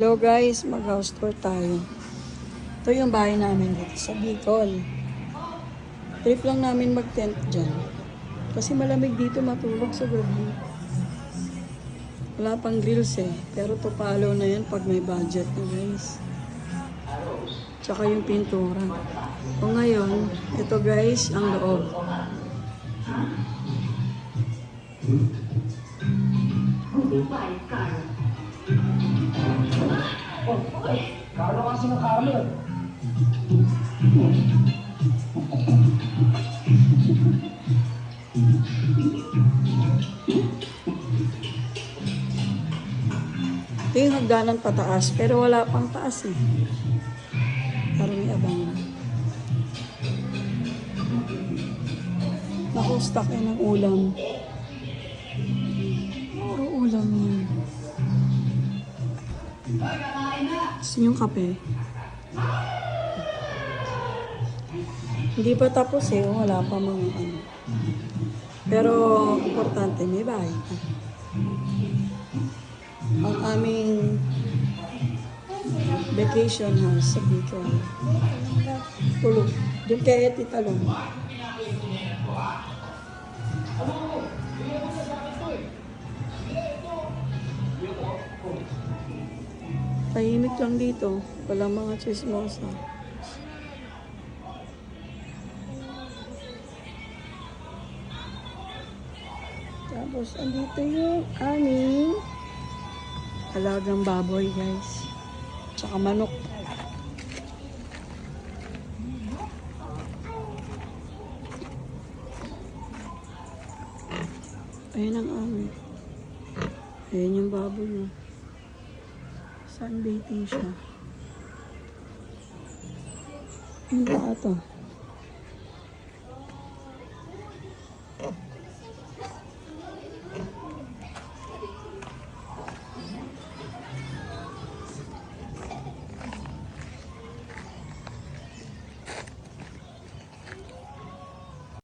Hello guys, mag-house tour tayo. Ito yung bahay namin dito sa Bicol. Trip lang namin mag-tent dyan. Kasi malamig dito matulog sa gabi. Wala pang grills eh. Pero tupalo na yan pag may budget na guys. Tsaka yung pintura. O ngayon, ito guys, ang loob. Carlo kasi ng Carlo. Ito yung hagdanan pataas, pero wala pang taas eh. Parang may abangan. Naku, stock yan ng ulam. Puro ulam yan. Gusto yung kape? Hindi pa tapos eh, wala pa mga ano. Pero, importante, may bahay pa. Ang aming vacation house sa Bicol. Tulog. Doon kaya titalong. Tahimik lang dito. Walang mga chismosa. Tapos, andito yung aming alagang baboy, guys. Tsaka manok. Ayan ang amin. Ayan yung baboy, oh. Sunbathing siya. Hindi ito.